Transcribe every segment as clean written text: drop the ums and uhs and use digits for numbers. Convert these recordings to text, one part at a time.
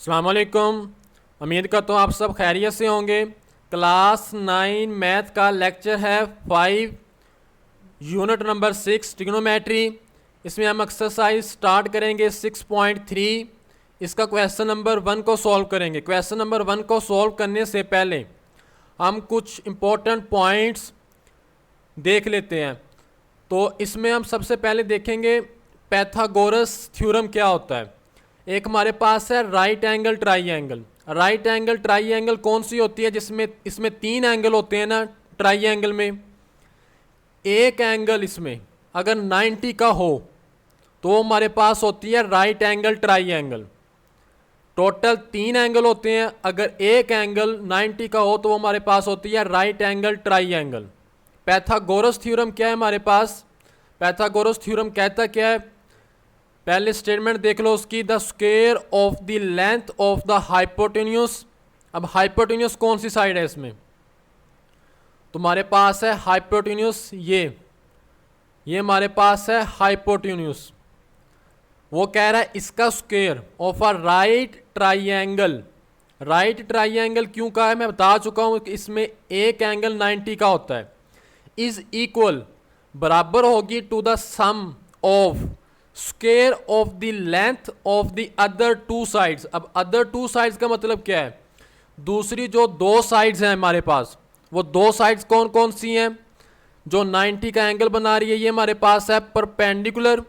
अस्सलाम वालेकुम। उम्मीद करता हूँ आप सब खैरियत से होंगे। क्लास 9 मैथ का लेक्चर है 5 यूनिट नंबर 6 ट्रिग्नोमेट्री। इसमें हम एक्सरसाइज स्टार्ट करेंगे 6.3। इसका क्वेश्चन नंबर 1 को सॉल्व करेंगे। क्वेश्चन नंबर 1 को सॉल्व करने से पहले हम कुछ इम्पोर्टेंट पॉइंट्स देख लेते हैं। तो इसमें हम सबसे पहले देखेंगे पैथागोरस थ्योरम क्या होता है। एक हमारे पास है right angle triangle. Right angle triangle कौन सी होती है जिसमें इसमें 3 एंगल होते हैं ना ट्राइएंगल में। एक एंगल इसमें अगर 90 का हो तो हमारे पास होती है right angle triangle. Total 3 angle होते हैं, अगर एक एंगल 90 का हो तो वो हमारे पास होती है right angle triangle. Pythagoras theorem क्या है हमारे पास। पैथागोरस थ्योरम कहता क्या है, पहले स्टेटमेंट देख लो उसकी, the square of the length of the hypotenuse. अब हाइपोटेन्यूस कौन सी साइड है इसमें, तुम्हारे पास है हाइपोटेन्यूस ये हमारे पास है हाइपोटेन्यूस। वो कह रहा है इसका square of a right triangle. Right triangle क्यों कहा है मैं बता चुका हूं कि इसमें एक एंगल 90 का होता है। इज इक्वल बराबर होगी to the sum of square of the length of the other two sides. अब अदर टू साइड्स का मतलब क्या है, दूसरी जो दो साइड्स हैं हमारे पास, वो दो साइड्स कौन कौन सी हैं जो 90 का एंगल बना रही है। ये हमारे पास है परपेंडिकुलर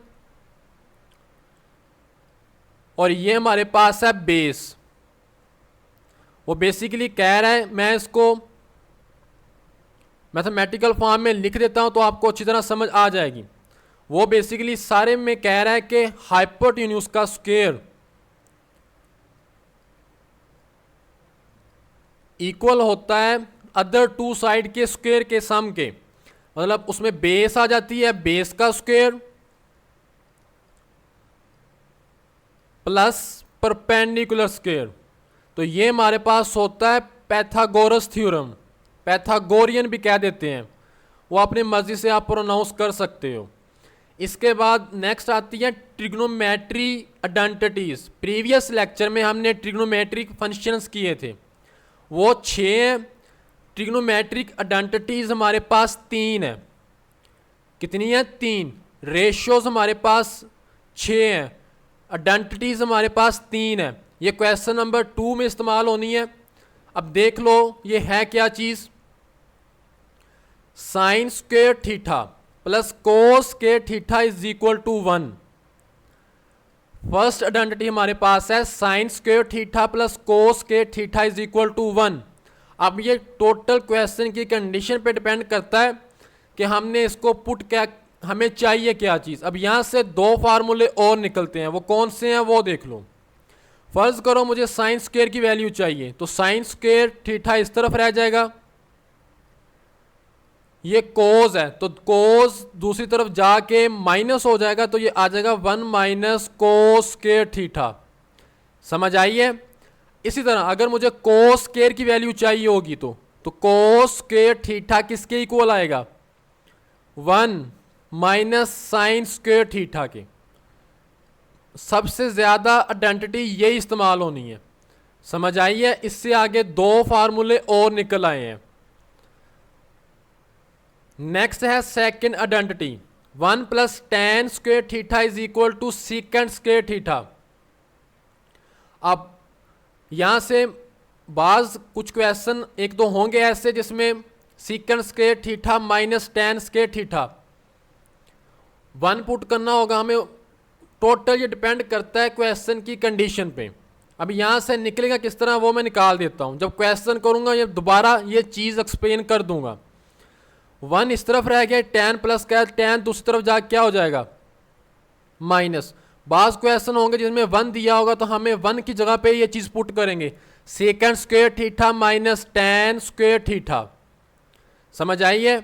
और ये हमारे पास है बेस। वो बेसिकली कह रहा है, मैं इसको मैथमेटिकल फॉर्म में लिख देता हूं तो आपको अच्छी तरह समझ आ जाएगी। वो बेसिकली सारे में कह रहा है कि हाइपोटेन्यूस का स्क्वायर इक्वल होता है अदर टू साइड के स्क्वायर के सम के। मतलब उसमें बेस आ जाती है, बेस का स्क्वायर प्लस परपेंडिकुलर स्क्वायर। तो ये हमारे पास होता है पैथागोरस थ्योरम। पैथागोरियन भी कह देते हैं, वो अपनी मर्जी से आप प्रोनाउंस कर सकते हो। इसके बाद नेक्स्ट आती है ट्रिग्नोमेट्री आइडेंटिटीज। प्रीवियस लेक्चर में हमने ट्रिग्नोमेट्रिक फंक्शंस किए थे, वो 6 हैं। ट्रिग्नोमेट्रिक आइडेंटिटीज हमारे पास 3 है। कितनी है? 3। रेशियोज हमारे पास 6 हैं, आइडेंटिटीज हमारे पास 3 है। ये क्वेश्चन नंबर 2 में इस्तेमाल होनी है। अब देख लो ये है क्या चीज, sine square theta plus cos square theta is equal to 1। First identity हमारे पास है साइन square theta plus cos square theta is equal to 1। अब ये टोटल क्वेश्चन की कंडीशन पे डिपेंड करता है कि हमने इसको पुट क्या, हमें चाहिए क्या चीज। अब यहां से 2 फार्मूले और निकलते हैं, वो कौन से हैं वो देख लो। फर्ज करो मुझे साइन स्क्वायर की वैल्यू चाहिए, तो साइन स्क्वायर थीटा इस तरफ रह जाएगा, ये कोस है तो कोस दूसरी तरफ जाके माइनस हो जाएगा, तो ये आ जाएगा 1 माइनस कोस स्क्वायर थीटा। समझ आई है। इसी तरह अगर मुझे कोस स्क्वायर की वैल्यू चाहिए होगी तो कोस स्क्वायर थीटा किसके इक्वल आएगा, 1 माइनस साइन स्क्वायर थीटा के। सबसे ज्यादा आइडेंटिटी ये इस्तेमाल होनी है। समझ आई है। इससे आगे 2 फार्मूले और निकल आए हैं। नेक्स्ट है second identity, 1 plus tan square theta is equal to secant square theta. अब यहां से बाज कुछ क्वेश्चन एक दो होंगे ऐसे जिसमें सीकेंड square theta minus ten square theta 1 put करना होगा हमें। टोटल ये डिपेंड करता है क्वेश्चन की कंडीशन पे। अब यहां से निकलेगा किस तरह वो मैं निकाल देता हूं, जब क्वेश्चन करूंगा ये दोबारा ये चीज एक्सप्लेन कर दूंगा। 1 इस तरफ रह गया, टेन प्लस का टेन दूसरी तरफ जाके क्या हो जाएगा, माइनस। बाज क्वेश्चन होंगे जिसमें 1 दिया होगा तो हमें 1 की जगह पे ये चीज पुट करेंगे, second square theta minus ten square theta. समझ आई है।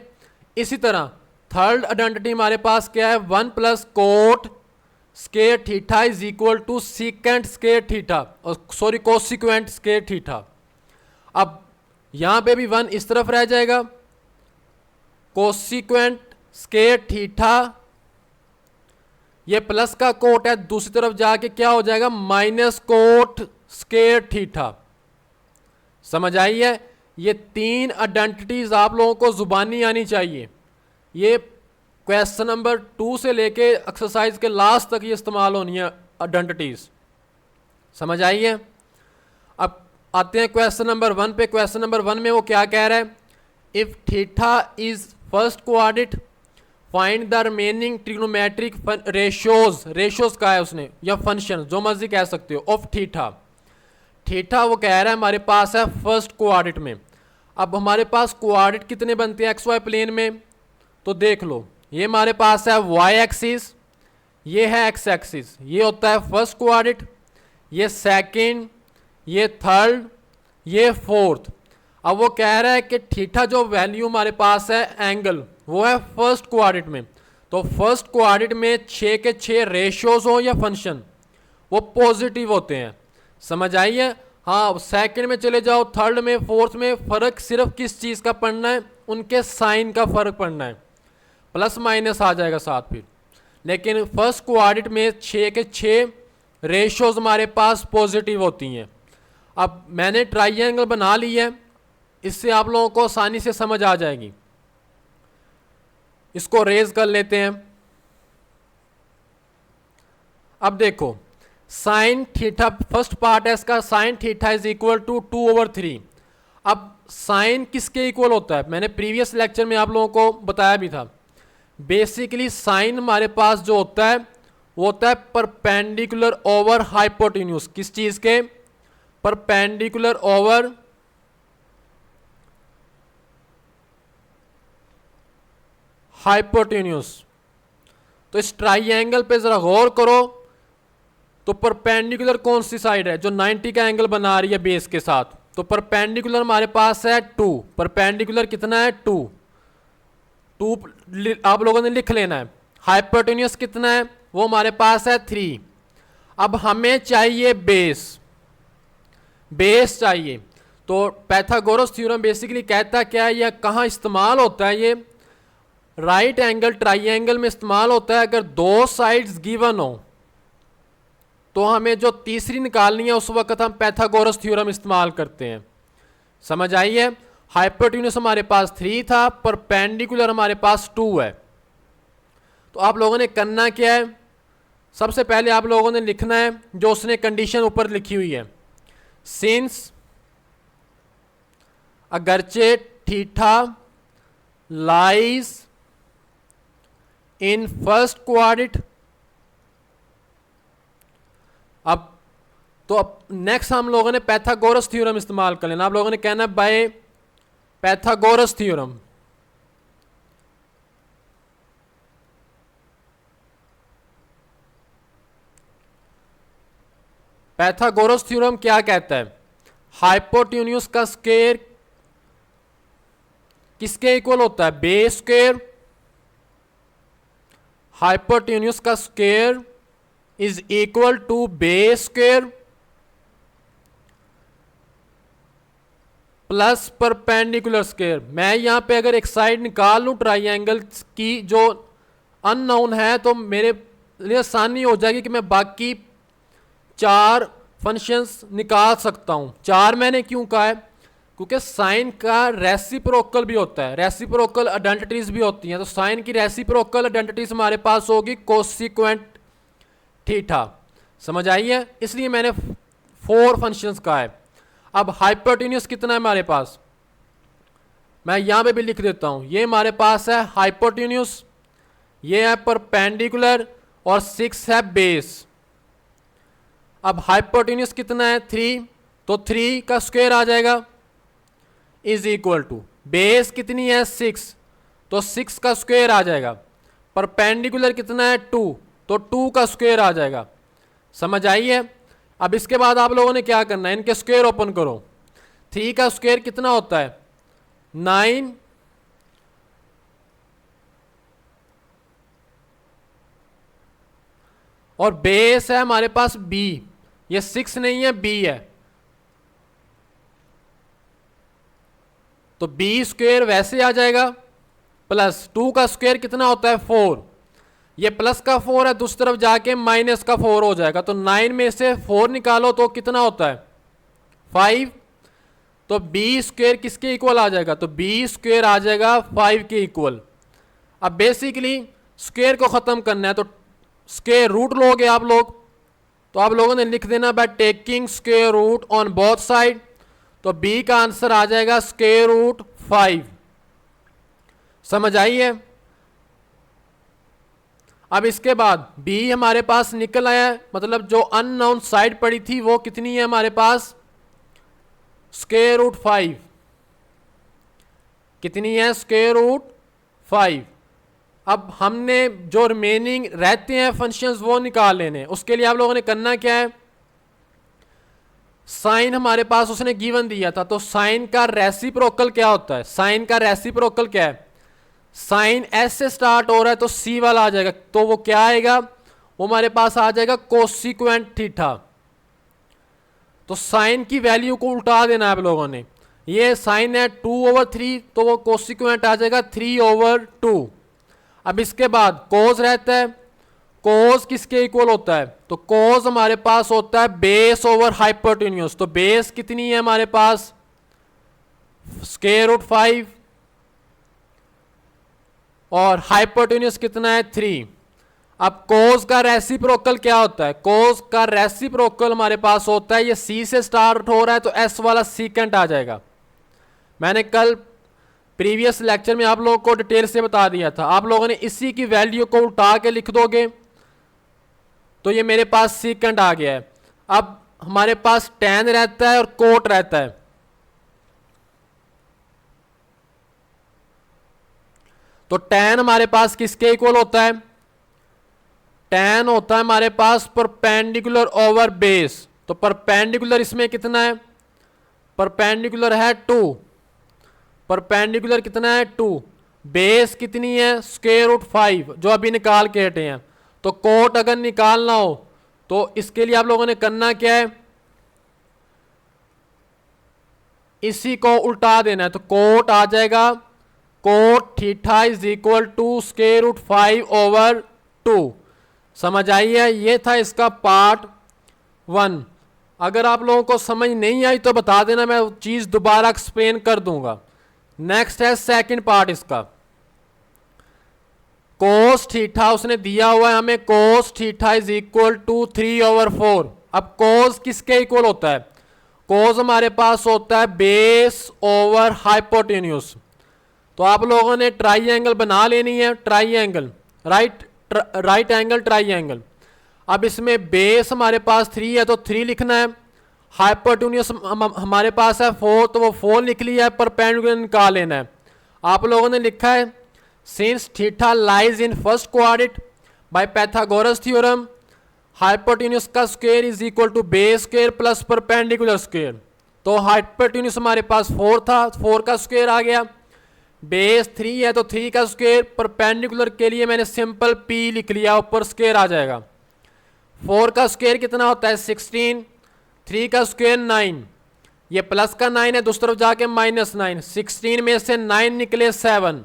इसी तरह थर्ड आइडेंटिटी हमारे पास क्या है, 1 plus cot square theta is equal to secant square theta, और सॉरी कोसिक्वेंट स्क्वायर थीटा। अब यहां पे भी 1 इस तरफ रह जाएगा, कोसिक्वेंट स्क्वायर थीटा, ये प्लस का कोट है दूसरी तरफ जाके क्या हो जाएगा, माइनस कोट स्केयर थीटा। समझ आई है? ये 3 आइडेंटिटीज आप लोगों को जुबानी आनी चाहिए। ये क्वेश्चन नंबर 2 से लेके एक्सरसाइज के लास्ट तक ये इस्तेमाल होनी है आइडेंटिटीज। समझ आई है? अब आते हैं क्वेश्चन नंबर 1 पे। क्वेश्चन नंबर 1 में वो क्या कह रहा है? If theta is first quadrant find the remaining trigonometric ratios. Ratios का है उसने, या फंक्शन जो मर्जी कह सकते हो, ऑफ थीटा। थीटा वो कह रहा है हमारे पास है फर्स्ट क्वाड्रेंट में। अब हमारे पास क्वाड्रेंट कितने बनते हैं एक्स वाई प्लेन में? तो देख लो, ये हमारे पास है वाई एक्सिस, ये है एक्स एक्सिस, ये होता है फर्स्ट क्वाड्रेंट, ये सेकंड, ये थर्ड, ये फोर्थ। अब वो कह रहा है कि थीटा जो वैल्यू हमारे पास है एंगल, वो है फर्स्ट क्वाड्रेंट में। तो फर्स्ट क्वाड्रेंट में 6 के 6 रेशियोज हो या फंक्शन, वो पॉजिटिव होते हैं। समझ आई है? हाँ, सेकंड में चले जाओ, थर्ड में, फोर्थ में, फर्क सिर्फ किस चीज़ का पढ़ना है? उनके साइन का फर्क पढ़ना है, प्लस माइनस आ जाएगा साथ फिर। लेकिन फर्स्ट क्वाड्रेंट में 6 के 6 रेशियोज हमारे पास पॉजिटिव होती हैं। अब मैंने ट्राइंगल बना ली है, इससे आप लोगों को आसानी से समझ आ जाएगी। इसको रेज कर लेते हैं। अब देखो, साइन थीटा, फर्स्ट पार्ट है इसका, sine theta is equal to 2/3। अब साइन किसके इक्वल होता है? मैंने प्रीवियस लेक्चर में आप लोगों को बताया भी था। बेसिकली साइन हमारे पास जो होता है वो होता है परपेंडिकुलर ओवर हाइपोटेन्यूज। किस चीज के? Perpendicular over hypotenuse. तो इस ट्राइंगल पे जरा गौर करो, तो परपेंडिकुलर कौन सी साइड है जो 90 का एंगल बना रही है बेस के साथ? तो परपेंडिकुलर हमारे पास है 2। परपेंडिकुलर कितना है? 2 आप लोगों ने लिख लेना है। हाइपोटेन्यूज कितना है? वो हमारे पास है 3। अब हमें चाहिए बेस, बेस चाहिए। तो पाइथागोरस थ्योरम बेसिकली कहता क्या है, या कहाँ इस्तेमाल होता है? ये राइट एंगल ट्राइंगल में इस्तेमाल होता है। अगर 2 साइड्स गिवन हो तो हमें जो तीसरी निकालनी है उस वक्त हम पाइथागोरस थ्योरम इस्तेमाल करते हैं। समझ आई है? हाइपोटेन्यूज हमारे पास 3 था, परपेंडिकुलर हमारे पास 2 है। तो आप लोगों ने करना क्या है? सबसे पहले आप लोगों ने लिखना है जो उसने कंडीशन ऊपर लिखी हुई है, सिंस अगरचे theta lies in first quadrant. अब नेक्स्ट हम लोगों ने पाइथागोरस थ्योरम इस्तेमाल कर लेना। आप लोगों ने कहना bye Pythagoras theorem. Pythagoras theorem क्या कहता है? हाइपोटेन्यूज का स्क्वायर किसके इक्वल होता है? Base square. हाइपोटेन्यूज का square is equal to base square plus perpendicular square. मैं यहां पे अगर एक साइड निकाल लूं ट्राइंगल की जो अननोन है, तो मेरे लिए आसानी हो जाएगी कि मैं बाकी 4 फंक्शंस निकाल सकता हूं। 4 मैंने क्यों कहा है? क्योंकि साइन का रेसिप्रोकल भी होता है, रेसिप्रोकल आइडेंटिटीज भी होती हैं। तो साइन की रेसिप्रोकल आइडेंटिटीज हमारे पास होगी कोसिक्वेंट थीटा। समझ आई है? इसलिए मैंने 4 फंक्शंस कहा है। अब हाइपोटेन्यूज कितना है हमारे पास? मैं यहां पे भी लिख देता हूं। ये हमारे पास है हाइपोटेन्यूज, ये है परपेंडिकुलर, और 6 है बेस। अब हाइपोटेन्यूज कितना है? 3। तो 3 का स्क्वायर आ जाएगा इज इक्वल टू, बेस कितनी है? 6, तो 6 का स्क्वायर आ जाएगा। परपेंडिकुलर कितना है? 2, तो 2 का स्क्वायर आ जाएगा। समझ आई है? अब इसके बाद आप लोगों ने क्या करना है? इनके स्क्वायर ओपन करो। 3 का स्क्वायर कितना होता है? 9, और बेस है हमारे पास b। ये 6 नहीं है, b है, तो b स्क्वायर वैसे आ जाएगा, प्लस 2 का स्क्वायर कितना होता है? 4। ये प्लस का 4 है, दूसरी तरफ जाके माइनस का 4 हो जाएगा। तो 9 में से 4 निकालो तो कितना होता है 5। तो बी स्क्वेयर किसके इक्वल आ जाएगा, तो बी स्क्वेयर आ जाएगा 5 के इक्वल। अब बेसिकली स्क्वेयर को खत्म करना है तो स्क्वेयर रूट लोगे आप लोग, तो आप लोगों ने लिख देना by taking square root on both side. तो बी का आंसर आ जाएगा स्क्वेयर रूट 5। समझ आई है। अब इसके बाद b हमारे पास निकल आया है, मतलब जो अननोन साइड पड़ी थी वो कितनी है हमारे पास, स्क्वेयर रूट 5। कितनी है, स्क्वेयर रूट 5। अब हमने जो रिमेनिंग रहते हैं फंक्शंस वो निकाल लेने। उसके लिए आप लोगों ने करना क्या है, साइन हमारे पास उसने गिवन दिया था, तो साइन का रेसिप्रोकल क्या होता है, साइन का रेसिप्रोकल क्या है, साइन एस से स्टार्ट हो रहा है तो सी वाला आ जाएगा, तो वो क्या आएगा, वो हमारे पास आ जाएगा कोसिक्वेंट थीटा। तो साइन की वैल्यू को उल्टा देना है आप लोगों ने। ये साइन है 2/3 तो वो कोसिक्वेंट आ जाएगा 3/2। अब इसके बाद कोस रहता है, कोस किसके इक्वल होता है, तो कोस हमारे पास होता है बेस ओवर हाइपोटेन्यूज। तो बेस कितनी है हमारे पास, स्क्वायर रूट 5 और हाइपोटेन्यूज कितना है 3। अब कोस का रेसिप्रोकल क्या होता है, कोस का रेसिप्रोकल हमारे पास होता है, ये सी से स्टार्ट हो रहा है तो एस वाला सीकेंट आ जाएगा। मैंने कल प्रीवियस लेक्चर में आप लोगों को डिटेल से बता दिया था। आप लोगों ने इसी की वैल्यू को उल्टा के लिख दोगे तो ये मेरे पास सीकेंट आ गया है। अब हमारे पास tan रहता है और कोट रहता है। तो tan हमारे पास किसके इक्वल होता है, tan होता है हमारे पास परपेंडिकुलर ओवर बेस। तो परपेंडिकुलर इसमें कितना है, परपेंडिकुलर है 2, परपेंडिकुलर कितना है 2, बेस कितनी है स्क्वायर रूट 5 जो अभी निकाल के हटे हैं। तो कोट अगर निकालना हो तो इसके लिए आप लोगों ने करना क्या है, इसी को उल्टा देना है। तो कोट आ जाएगा cot theta is equal to square root 5/2। समझ आई है। ये था इसका पार्ट 1। अगर आप लोगों को समझ नहीं आई तो बता देना, मैं चीज दोबारा एक्सप्लेन कर दूंगा। नेक्स्ट है सेकंड पार्ट इसका, कोस थीटा उसने दिया हुआ है हमें, cos theta is equal to 3/4। अब कोस किसके इक्वल होता है, कोस हमारे पास होता है बेस ओवर हाइपोटेन्यूज। तो आप लोगों ने ट्राइएंगल बना लेनी है, ट्राइएंगल राइट एंगल ट्राइएंगल। अब इसमें बेस हमारे पास 3 है तो 3 लिखना है, हाइपोटेन्यूज हमारे पास है 4 तो वो 4 लिख लिया है, परपेंडिकुलर निकाल लेना है। आप लोगों ने लिखा है since theta lies in first quadrant by Pythagoras theorem hypotenuse का square is equal to base square plus perpendicular square. तो हाइपोटेन्यूज हमारे पास 4 था, 4 का स्क्वायर आ गया, बेस 3 है तो 3 का स्क्वायर, परपेंडिकुलर के लिए मैंने सिंपल p लिख लिया, ऊपर स्क्वायर आ जाएगा। 4 का स्क्वायर कितना होता है 16, 3 का स्क्वायर 9, ये प्लस का 9 है दूसरी तरफ जाके -9, 16 में से 9 निकले 7।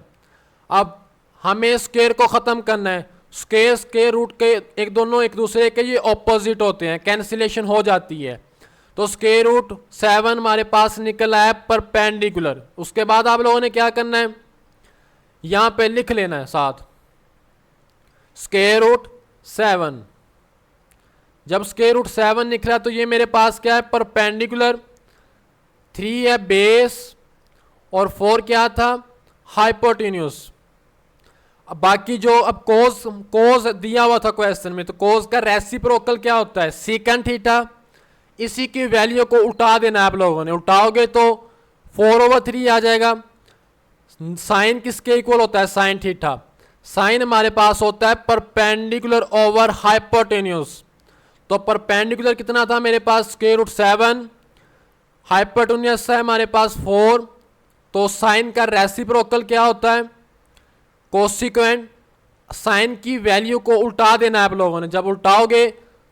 अब हमें स्क्वायर को खत्म करना है, स्क्वायर स्क्वायर रूट के एक दोनों एक दूसरे के ये ऑपोजिट होते हैं, कैंसिलेशन हो जाती है। तो स्क्वायर रूट 7 हमारे पास निकला है परपेंडिकुलर। उसके बाद आप लोगों ने क्या करना है, यहां पे लिख लेना है साथ स्क्वायर रूट 7। जब स्क्वायर रूट 7 निकला है तो ये मेरे पास क्या है परपेंडिकुलर, 3 है बेस और 4 क्या था हाइपोटेन्यूज। अब बाकी जो अब कोस दिया हुआ था क्वेश्चन में, तो कोस का रेसिप्रोकल क्या होता है सीकेंट थीटा। इसी की वैल्यू को उल्टा देना है आप लोगों ने, उल्टाओगे तो 4/3 आ जाएगा। साइन किसके इक्वल होता है साइन थीटा, साइन हमारे पास होता है परपेंडिकुलर ओवर हाइपोटेन्यूज। तो परपेंडिकुलर कितना था मेरे पास स्क्वायर रूट 7, हाइपोटेन्यूज है हमारे पास 4। तो साइन का रेसिप्रोकल क्या होता है कोसिक्वेंट। साइन की वैल्यू को उल्टा देना है आप लोगों ने, जब उल्टाओगे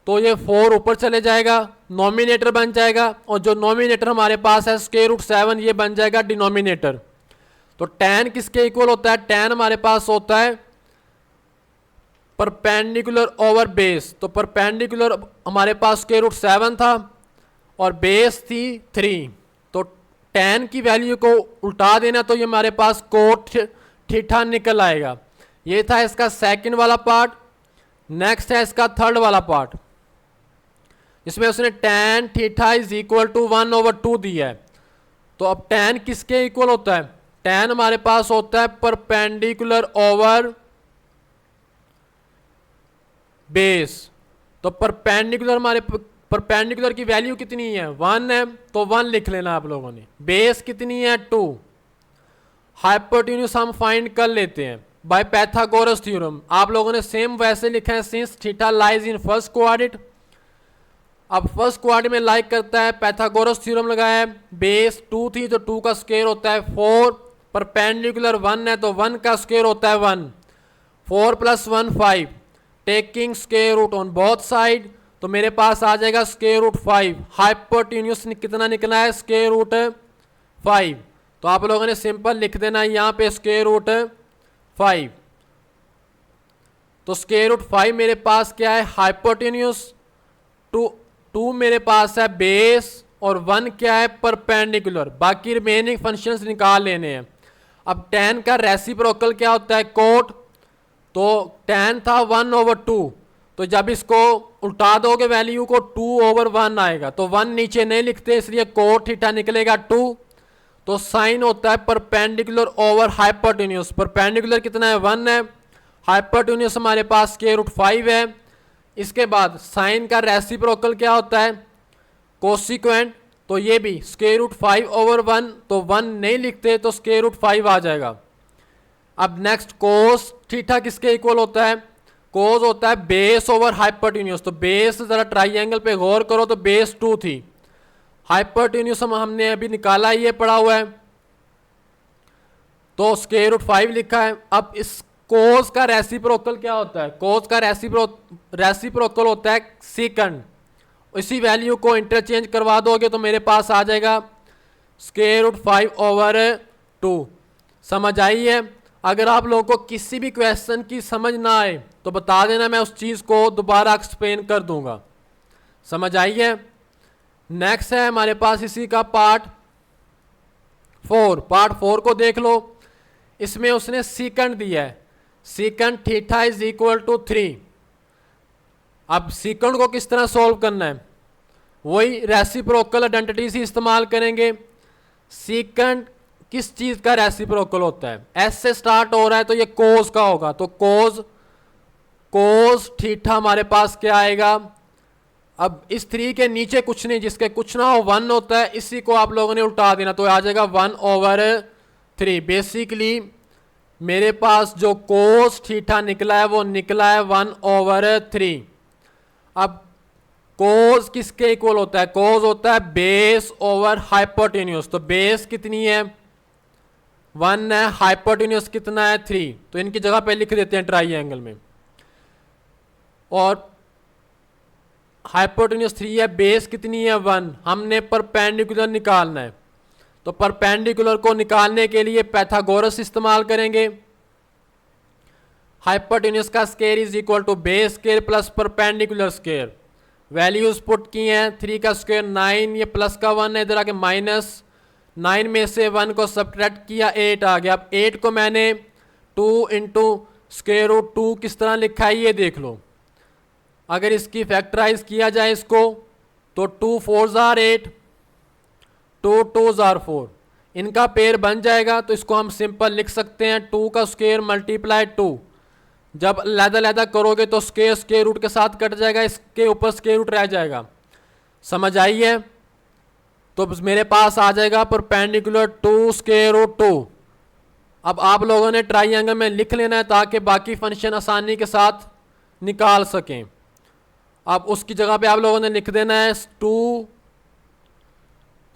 तो ये 4 ऊपर चले जाएगा, नॉमिनेटर बन जाएगा, और जो नॉमिनेटर हमारे पास है स्क्वायर रूट 7 ये बन जाएगा डिनोमिनेटर। तो tan किसके इक्वल होता है, tan हमारे पास होता है परपेंडिकुलर ओवर बेस, तो परपेंडिकुलर हमारे पास स्क्वायर रूट 7 था और बेस थी 3, तो tan की वैल्यू को उल्टा देना तो ये हमारे पास कोट थीटा निकल आएगा। ये था इसका सेकंड वाला पार्ट। नेक्स्ट है इसका थर्ड वाला पार्ट, इसमें उसने tan theta is equal to 1/2 दिया है। तो अब tan किसके इक्वल होता है? tan हमारे पास होता है परपेंडिकुलर ओवर बेस। तो परपेंडिकुलर हमारे परपेंडिकुलर की वैल्यू कितनी है? 1 है, तो 1 लिख लेना आप लोगों ने। बेस कितनी है? 2। हाइपोटेन्यूज हम फाइंड कर लेते हैं बाय पैथागोरस थ्योरम। आप लोगों ने सेम वैसे लिखा है, since theta lies in first quadrant. अब फर्स्ट क्वाड्रेंट में लाइक करता है, पैथागोरस थ्योरम लगाया है। बेस 2 थी तो 2 का स्क्वायर होता है 4, परपेंडिकुलर 1 है तो 1 का स्क्वायर होता है 1, 4 + 1 5, taking square root on both side, तो मेरे पास आ जाएगा स्क्वायर रूट 5। हाइपोटेन्यूज कितना निकला है? Square root 5। तो आप लोगों ने सिंपल लिख देना है यहाँ पे स्क्वायर रूट 5। तो स्क्वायर रूट 5 मेरे पास क्या है? हाइपोटेन्यूज। 2 मेरे पास है बेस और 1 क्या है? परपेंडिकुलर। बाकी रिमेनिंग फंक्शंस निकाल लेने हैं। अब tan का रेसिप्रोकल क्या होता है? कोट। तो tan था 1/2, तो जब इसको उल्टा दोगे वैल्यू को 2/1 आएगा, तो 1 नीचे नहीं लिखते इसलिए कोट थीटा निकलेगा 2। तो साइन होता है परपेंडिकुलर ओवर हाइपोटेन्यूज। परपेंडिकुलर कितना है? 1 है, हाइपोटेन्यूज हमारे पास स्क्वायर रूट 5 है। इसके बाद साइन का रेसिप्रोकल क्या होता है? कोसिक्वेंट। तो ये भी स्क्वायर रूट 5/1, तो 1 नहीं लिखते तो स्क्वायर रूट 5 आ जाएगा। अब नेक्स्ट कोस थीटा किसके इक्वल होता है? कोस होता है बेस ओवर हाइपोटेन्यूज। तो बेस जरा ट्राइंगल पे गौर करो, तो बेस 2 थी, हाइपोटेन्यूज हमने अभी निकाला, ये पड़ा हुआ है, तो स्क्वायर रूट 5 लिखा है। अब इस कोस का रेसिप्रोकल क्या होता है? कोस का रेसिप्रोकल होता है सीकंड। इसी वैल्यू को इंटरचेंज करवा दोगे तो मेरे पास आ जाएगा स्क्वायर रूट 5/2। समझ आई है? अगर आप लोगों को किसी भी क्वेश्चन की समझ ना आए तो बता देना, मैं उस चीज़ को दोबारा एक्सप्लेन कर दूंगा। समझ आई है? नेक्स्ट है हमारे पास इसी का पार्ट 4। पार्ट 4 को देख लो। इसमें उसने सीकंड दिया है, secant theta is equal to 3। अब सीकंड को किस तरह सॉल्व करना है? वही रेसिप्रोकल आइडेंटिटी से इस्तेमाल करेंगे। सीकंड किस चीज का रेसिप्रोकल होता है? एस से स्टार्ट हो रहा है तो ये कोस का होगा, तो कोस थीटा हमारे पास क्या आएगा? अब इस 3 के नीचे कुछ नहीं, जिसके कुछ ना हो 1 होता है, इसी को आप लोगों ने उल्टा देना तो आ जाएगा 1/3। बेसिकली मेरे पास जो कोस थीटा निकला है वो निकला है 1/3। अब कोस किसके इक्वल होता है? कोस होता है बेस ओवर हाइपोटेन्यूज। तो बेस कितनी है? 1 है, हाइपोटेन्यूज कितना है? 3। तो इनकी जगह पे लिख देते हैं ट्राइंगल में। और हाइपोटेन्यूज 3 है, बेस कितनी है? 1। हमने परपेंडिकुलर निकालना है, तो परपेंडिकुलर को निकालने के लिए पैथागोरस इस्तेमाल करेंगे। हाइपोटेन्यूज का square is equal to base square plus perpendicular square. Values put की हैं, 3 का स्क्वायर 9, ये प्लस का 1 है, इधर आके -9 में से 1 को सब्ट्रैक्ट किया, 8 आ गया। अब 8 को मैंने 2 × स्क्वायर रूट 2 किस तरह लिखा है ये देख लो। अगर इसकी फैक्टराइज किया जाए इसको, तो 2 4s are 8, 2 2s are 4, इनका पेयर बन जाएगा। तो इसको हम सिंपल लिख सकते हैं 2 का स्क्वायर मल्टीप्लाई 2। जब लैदा करोगे तो स्क्वायर रूट के साथ कट जाएगा, इसके ऊपर स्क्वायर रूट रह जाएगा। समझ आई है? तो मेरे पास आ जाएगा परपेंडिकुलर 2 स्क्वायर रूट 2। अब आप लोगों ने ट्राइंगल में लिख लेना है ताकि बाकी फंक्शन आसानी के साथ निकाल सकें। अब उसकी जगह पे आप लोगों ने लिख देना है 2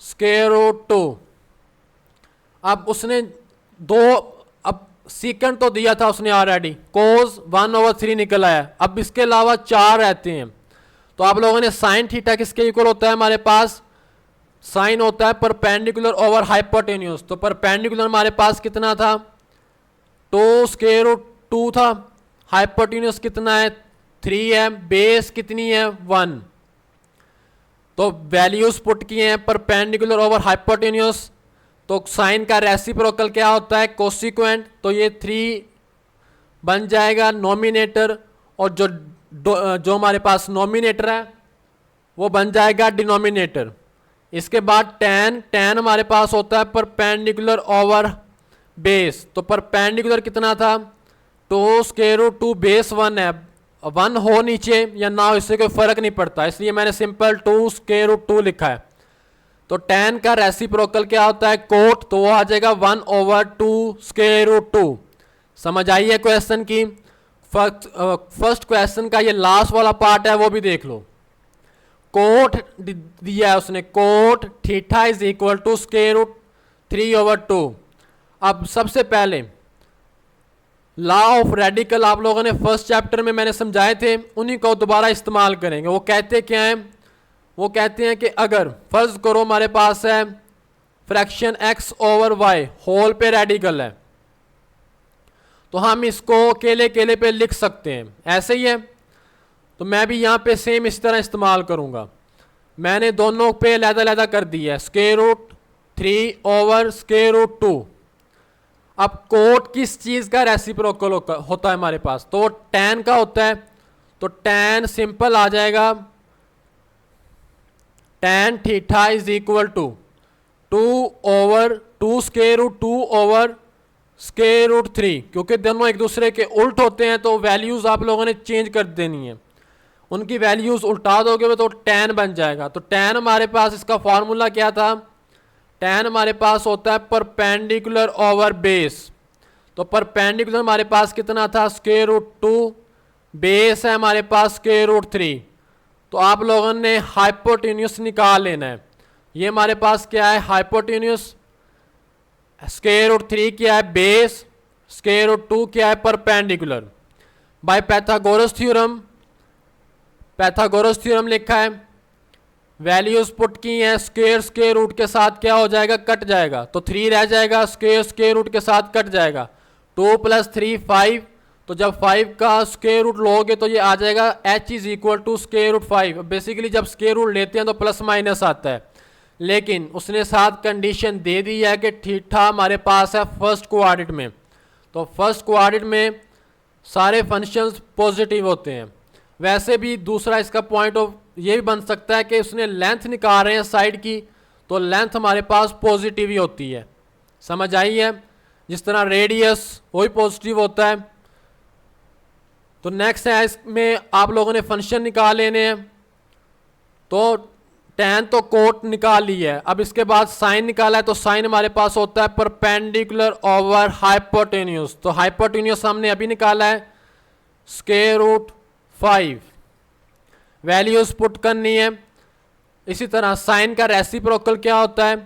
स्क्वायर रूट 2। अब उसने अब सीकंड तो दिया था उसने ऑलरेडी, कोस 1/3 निकल आया। अब इसके अलावा 4 रहते हैं, तो आप लोगों ने साइन थीटा किसके इक्वल होता है? हमारे पास साइन होता है परपेंडिकुलर ओवर हाइपोटेन्यूज। तो परपेंडिकुलर हमारे पास कितना था? 2 स्क्वायर रूट 2 था, हाइपोटेन्यूज कितना है 3 है, बेस कितनी है 1। तो वैल्यूज पुट किए हैं परपेंडिकुलर ओवर हाइपोटेन्यूज, तो साइन का रेसिप्रोकल क्या होता है कोसिक्वेंट, तो ये 3 बन जाएगा नोमिनेटर, और जो हमारे पास नोमिनेटर है वो बन जाएगा डिनोमिनेटर। इसके बाद tan हमारे पास होता है परपेंडिकुलर ओवर बेस, तो परपेंडिकुलर कितना था 2 स्क्वायर रूट 2 बेस 1 है, 1 हो नीचे या ना हो इससे कोई फर्क नहीं पड़ता, इसलिए मैंने सिंपल 2 स्क्वायर रूट 2 लिखा है। तो tan का रेसिप्रोकल क्या होता है कोट, तो वो आ जाएगा 1/2 स्क्वायर रूट 2। समझ आई है क्वेश्चन की। फर्स्ट क्वेश्चन का ये लास्ट वाला पार्ट है वो भी देख लो। कोट दिया है उसने, cot theta is equal to square root 3/2। अब सबसे पहले लॉ ऑफ रेडिकल आप लोगों ने फर्स्ट चैप्टर में मैंने समझाए थे, उन्हीं को दोबारा इस्तेमाल करेंगे। वो कहते क्या हैं, वो कहते हैं कि अगर फर्ज करो हमारे पास है fraction x over y whole पे रेडिकल है, तो हम इसको अकेले अकेले पे लिख सकते हैं, ऐसे ही है। तो मैं भी यहाँ पे सेम इस तरह इस्तेमाल करूँगा। मैंने दोनों पे अलग-अलग कर दिया है, square root 3 over square root 2। अब कोट किस चीज़ का रेसिप्रोकल होता है हमारे पास, तो tan का होता है, तो tan सिंपल आ जाएगा tan theta is equal to 2 square root 2 over square root 3, क्योंकि दोनों एक दूसरे के उल्ट होते हैं तो वैल्यूज आप लोगों ने चेंज कर देनी है, उनकी वैल्यूज उल्टा दोगे तो tan बन जाएगा। तो tan हमारे पास इसका फॉर्मूला क्या था, tan हमारे पास होता है परपेंडिकुलर ओवर बेस, तो परपेंडिकुलर हमारे पास कितना था स्क्वायर रूट 2, बेस है हमारे पास स्क्वायर रूट 3। तो आप लोगों ने हाइपोटेन्यूस निकाल लेना है। ये हमारे पास क्या है हाइपोटेन्यूस, स्क्वायर रूट 3 क्या है बेस, स्क्वायर रूट 2 क्या है परपेंडिकुलर। बाय पैथागोरस थ्योरम लिखा है, वैल्यूज पुट की हैं, स्क्वायर रूट के साथ क्या हो जाएगा कट जाएगा, तो 3 रह जाएगा, स्क्वायर रूट के साथ कट जाएगा, 2 + 3 5। तो जब 5 का स्क्वायर रूट लोगे तो ये आ जाएगा h is equal to square root 5। Basically जब स्क्वायर रूट लेते हैं तो प्लस माइनस आता है, लेकिन उसने साथ कंडीशन दे दी है कि थीटा हमारे पास है फर्स्ट क्वाड्रेंट में, तो फर्स्ट क्वाड्रेंट में सारे फंक्शंस पॉजिटिव होते हैं। वैसे भी दूसरा इसका पॉइंट ऑफ ये भी बन सकता है कि उसने लेंथ निकाल रहे हैं साइड की, तो लेंथ हमारे पास पॉजिटिव ही होती है। समझ आई है, जिस तरह रेडियस वही पॉजिटिव होता है। तो नेक्स्ट है इसमें आप लोगों ने फंक्शन निकाल लेने हैं, तो tan तो कोट निकाल ली है, अब इसके बाद साइन निकाला है, तो साइन हमारे पास होता है परपेंडिकुलर ओवर हाइपोटेन्यूस, तो हाइपोटेन्यूस हमने अभी निकाला है स्क्वायर रूट 5, वैल्यूज पुट करनी है। इसी तरह साइन का रेसिप्रोकल क्या होता है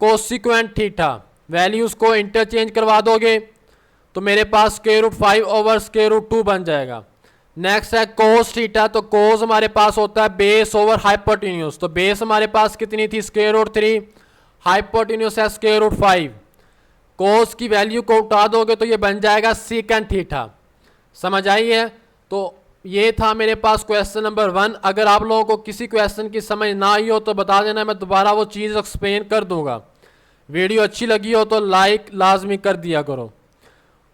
कोसिक्वेंट थीटा, वैल्यूज को इंटरचेंज करवा दोगे तो मेरे पास square root 5 over square root 2 बन जाएगा। नेक्स्ट है कोस थीटा, तो कोस हमारे पास होता है बेस ओवर हाइपोटेन्यूस, तो बेस हमारे पास कितनी थी स्क्वायर रूट 3, हाइपोटेन्यूस है स्क्वायर रूट 5। कोस की वैल्यू को उठा दोगे तो ये बन जाएगा सीकेंट थीटा। समझ आई है। तो ये था मेरे पास क्वेश्चन नंबर 1। अगर आप लोगों को किसी क्वेश्चन की समझ ना आई हो तो बता देना, मैं दोबारा वो चीज़ एक्सप्लेन कर दूंगा। वीडियो अच्छी लगी हो तो लाइक लाजमी कर दिया करो।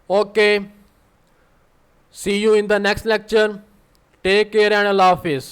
Okay, see you in the next lecture, take care and अल्लाह हाफिज़।